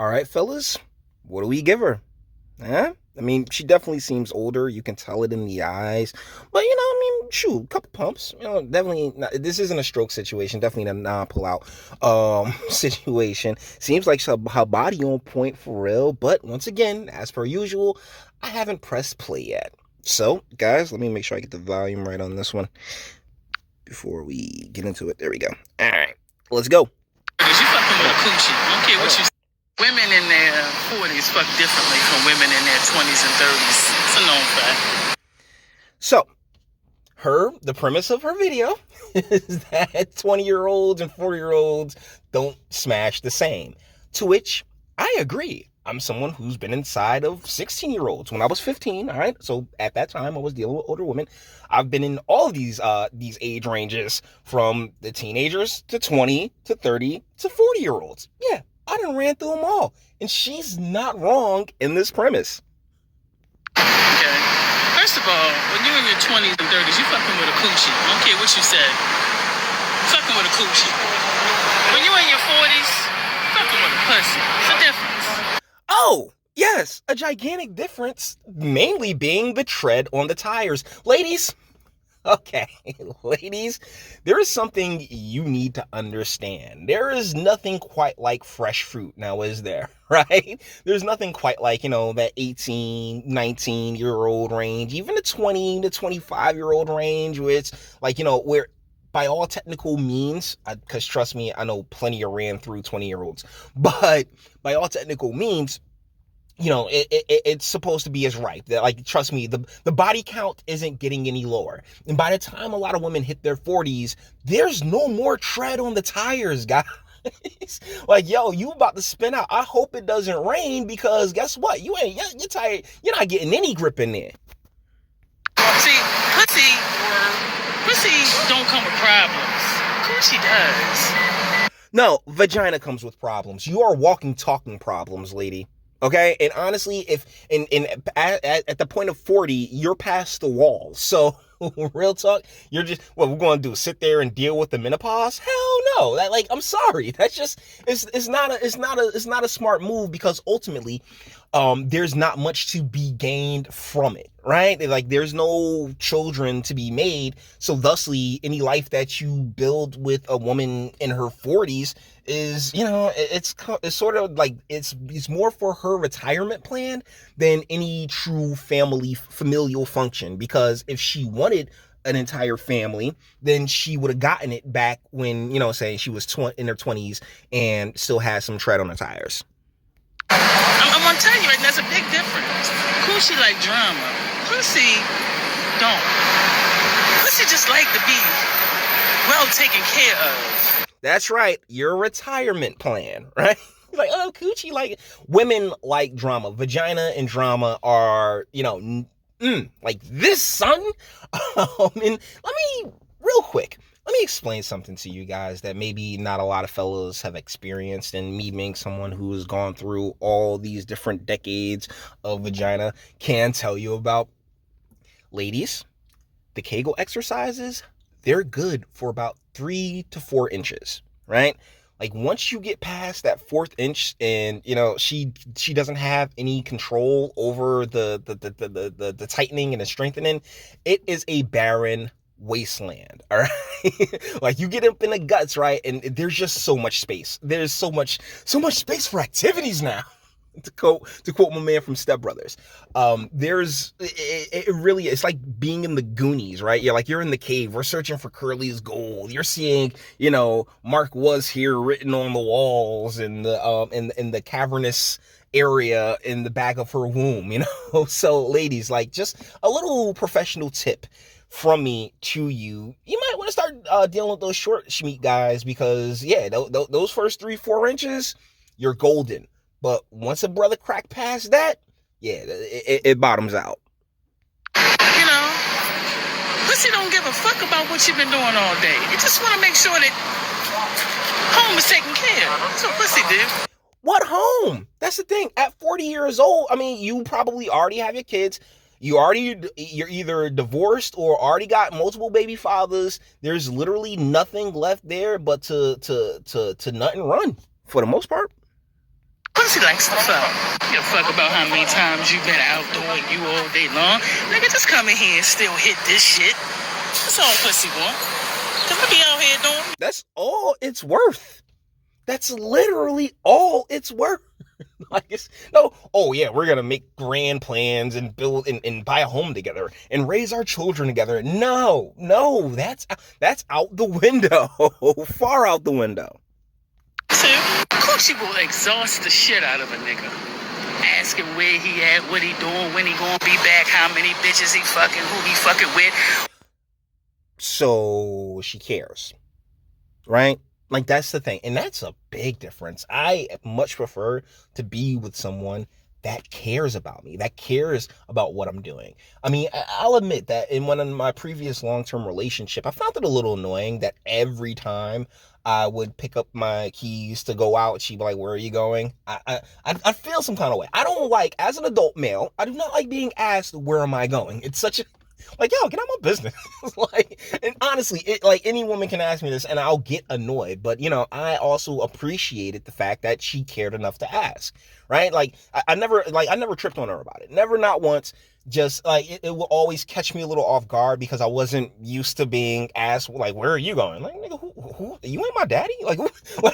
All right, fellas, what do we give her? Huh? I mean, she definitely seems older. You can tell it in the eyes. But, shoot, couple pumps. Definitely, not, this isn't a stroke situation. Definitely a non-pull out situation. Seems like her body on point for real. But once again, as per usual, I haven't pressed play yet. So, guys, let me make sure I get the volume right on this one before we get into it. There we go. All right, let's go. Because you fucking with a coochie. I don't care what you say. Women in their 40s fuck differently from women in their 20s and 30s. It's a known fact. So, the premise of her video is that 20-year-olds and 40-year-olds don't smash the same. To which I agree. I'm someone who's been inside of 16-year-olds when I was 15, all right? So at that time, I was dealing with older women. I've been in all of these age ranges from the teenagers to 20 to 30 to 40-year-olds. Yeah, I done ran through them all. And she's not wrong in this premise. Okay. First of all, when you're in your 20s and 30s, you fucking with a coochie. I don't care what you say. Fucking with a coochie. When you're in your 40s, fucking with a pussy. It's a difference. Oh, yes, a gigantic difference, mainly being the tread on the tires. Ladies, there is something you need to understand. There is nothing quite like fresh fruit now, is there? Right? There's nothing quite like, that 18, 19-year-old range, even the 20 to 25-year-old range, where it's like, where by all technical means, because trust me, I know plenty of ran through 20-year-olds, but by all technical means, it's supposed to be as ripe. That, like, trust me, the body count isn't getting any lower. And by the time a lot of women hit their 40s, there's no more tread on the tires, guys. Like, yo, you about to spin out. I hope it doesn't rain, because guess what? You're tired. You're not getting any grip in there. See, pussy don't come with problems. Coochie does. No, vagina comes with problems. You are walking, talking problems, lady. Okay, and honestly, if at the point of 40, you're past the wall. So real talk, you're just, what we're going to do? Sit there and deal with the menopause? Hell no! I'm sorry. That's just it's not a smart move, because ultimately, there's not much to be gained from it, right? Like, there's no children to be made. So thusly, any life that you build with a woman in her 40s is, it's sort of like, it's more for her retirement plan than any true familial function. Because if she wanted an entire family, then she would have gotten it back when, say she was in her 20s and still has some tread on her tires. I'm gonna tell you, right, there's a big difference. Coochie like drama. Pussy don't. Pussy just like to be well taken care of. That's right, your retirement plan, right? Like, oh, coochie like, women like drama. Vagina and drama are, like this, son. And real quick, let me explain something to you guys that maybe not a lot of fellas have experienced, and me being someone who has gone through all these different decades of vagina can tell you about. Ladies, the Kegel exercises, they're good for about 3 to 4 inches, right? Like, once you get past that 4th inch and, she doesn't have any control over the tightening and the strengthening, it is a barren wasteland, all right? Like, you get up in the guts, right? And there's just so much space. There's so much space for activities now. To quote my man from Step Brothers, it really, it's like being in the Goonies, right? You're in the cave. We're searching for Curly's gold. You're seeing, Mark was here written on the walls in the cavernous area in the back of her womb, So, ladies, like, just a little professional tip from me to you. You might want to start dealing with those short schmeat guys, because those first 3-4 inches, you're golden. But once a brother crack past that, it bottoms out. Pussy don't give a fuck about what you've been doing all day. You just want to make sure that home is taken care of. That's what pussy do. What home? That's the thing. At 40 years old, I mean, you probably already have your kids. You're either divorced or already got multiple baby fathers. There's literally nothing left there but to nut and run, for the most part. Pussy likes to fuck. You give a fuck about how many times you've been out doing you all day long. Nigga, just come in here and still hit this shit. That's all pussy want. Cause I be out here doing. That's all it's worth. That's literally all it's worth. Like, it's no, oh yeah, we're gonna make grand plans and build and buy a home together and raise our children together. No, that's out the window. Far out the window. Two, coochie will exhaust the shit out of a nigga. Asking where he at, what he doing, when he gonna be back, how many bitches he fucking, who he fucking with. So she cares, right? Like, that's the thing. And that's a big difference. I much prefer to be with someone that cares about me, that cares about what I'm doing. I mean, I'll admit that in one of my previous long-term relationship, I found it a little annoying that every time I would pick up my keys to go out, she'd be like, where are you going? I feel some kind of way. I don't like, as an adult male, I do not like being asked, where am I going? It's such a, like, yo, get out of my business. Like, and honestly, like, any woman can ask me this and I'll get annoyed. But, I also appreciated the fact that she cared enough to ask, right? Like, I never tripped on her about it. Never, not once. Just like, it will always catch me a little off guard because I wasn't used to being asked, like, where are you going? Like, nigga, who you ain't my daddy? Like,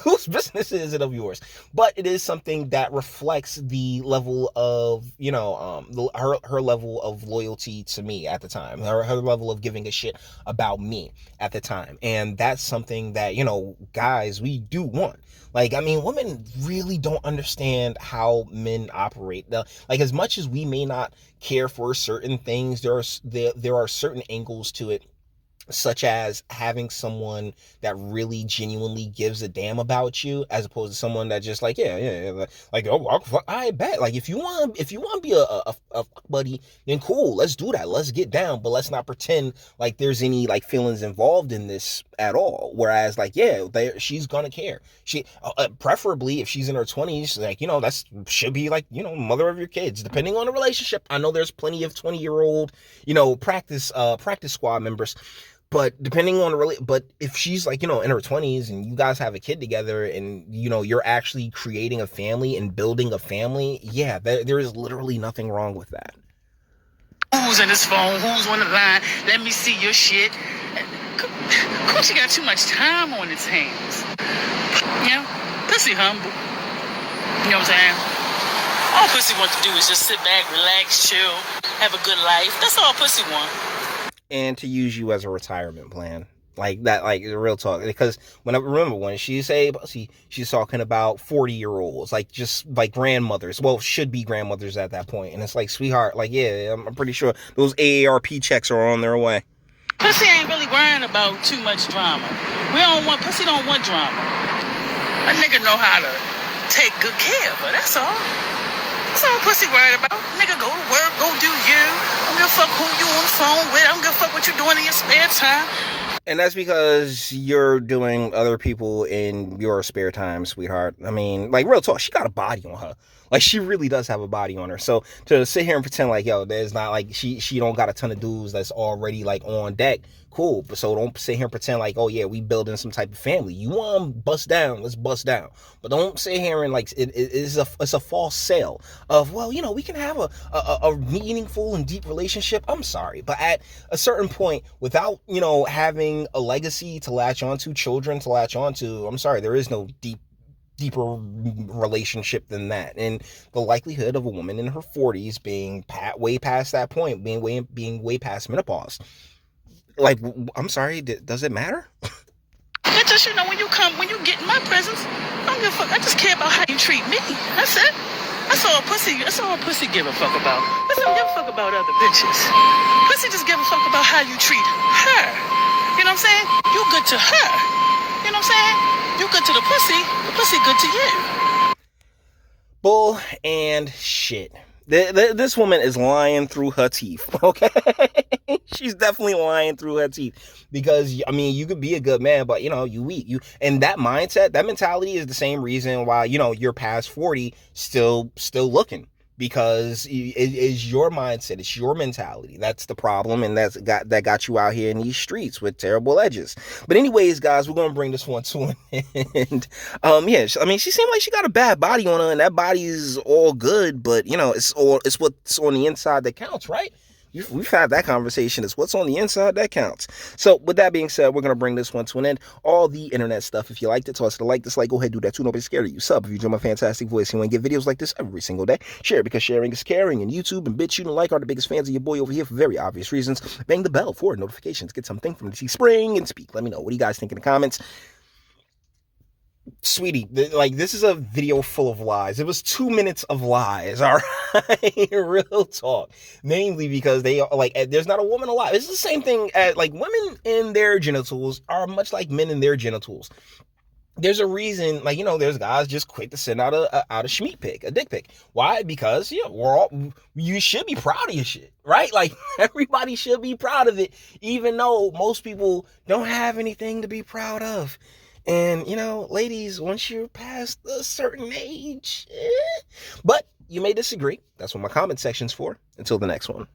whose business is it of yours? But it is something that reflects the level of, her level of loyalty to me at the time, her level of giving a shit about me at the time. And that's something that, guys, we do want. Like, I mean, women really don't understand how men operate. Like, as much as we may not care for certain things, there are certain angles to it, such as having someone that really genuinely gives a damn about you, as opposed to someone that just like, yeah, like, oh, I bet, like, if you want to be a buddy, then cool, let's do that, let's get down, but let's not pretend like there's any like feelings involved in this at all. Whereas, like, yeah, she's gonna care. She preferably if she's in her 20s, like, that's should be like, mother of your kids, depending on the relationship. I know there's plenty of 20-year-old, practice squad members. But depending on but if she's like, in her 20s and you guys have a kid together and, you're actually creating a family and building a family, yeah, there is literally nothing wrong with that. Who's in his phone? Who's on the line? Let me see your shit. Coochie got too much time on its hands. Pussy humble. You know what I'm saying? All pussy wants to do is just sit back, relax, chill, have a good life. That's all pussy wants. And to use you as a retirement plan, like that, like real talk. Because when she say, she's talking about 40-year-olds, like just like grandmothers. Well, should be grandmothers at that point. And it's like, sweetheart, like, yeah, I'm pretty sure those AARP checks are on their way. Pussy ain't really worrying about too much drama. Pussy don't want drama. A nigga know how to take good care of her. That's all. That's all pussy worried about. Nigga, go to work, go do you. I don't give a fuck who you on the phone with. I don't give a fuck what you're doing in your spare time. And that's because you're doing other people in your spare time, sweetheart. I mean, like, real talk, she got a body on her. Like, she really does have a body on her. So to sit here and pretend like, yo, there's not like she don't got a ton of dudes that's already like on deck, cool. But so don't sit here and pretend like, oh yeah, we building some type of family. You want to bust down, let's bust down. But don't sit here and like it's a false sale of, well, we can have a meaningful and deep relationship. I'm sorry, but at a certain point, without having a legacy to latch onto, children to latch onto, I'm sorry, there is no deeper relationship than that. And the likelihood of a woman in her 40s being way past that point, being way past menopause, like, I'm sorry, does it matter? It's just, when you get in my presence, I don't give a fuck. I just care about how you treat me. That's it. That's all pussy give a fuck about. Pussy don't give a fuck about other bitches. Pussy just give a fuck about how you treat her. You know what I'm saying? You good to her. You know what I'm saying? You good to the pussy good to you. Bull and shit. This woman is lying through her teeth, okay? She's definitely lying through her teeth. Because, I mean, you could be a good man, but, you eat. And that mindset, that mentality is the same reason why, you're past 40 still looking. because it is your mindset, it's your mentality. That's the problem, and that got you out here in these streets with terrible edges. But anyways, guys, we're gonna bring this one to an end. Yeah, I mean, she seemed like she got a bad body on her, and that body is all good, but it's what's on the inside that counts, right? We've had that conversation. It's what's on the inside that counts. So with that being said, we're going to bring this one to an end. All the internet stuff, if you liked it, toss it a like, dislike, go ahead, do that too. Nobody's scared of you. Sub if you enjoy my fantastic voice. You want to get videos like this every single day. Share because sharing is caring. And YouTube and Bitchute and like are the biggest fans of your boy over here for very obvious reasons. Bang the bell for notifications. Get something from the Teespring and speak. Let me know. What do you guys think in the comments? Sweetie, this is a video full of lies. It was 2 minutes of lies, all right? Real talk. Mainly because there's not a woman alive. It's the same thing as, women in their genitals are much like men in their genitals. There's a reason, there's guys just quick to send out a schmeat pic, a dick pic. Why? Because, you should be proud of your shit, right? Like, everybody should be proud of it, even though most people don't have anything to be proud of. And, ladies, once you're past a certain age, but you may disagree. That's what my comment section's for. Until the next one.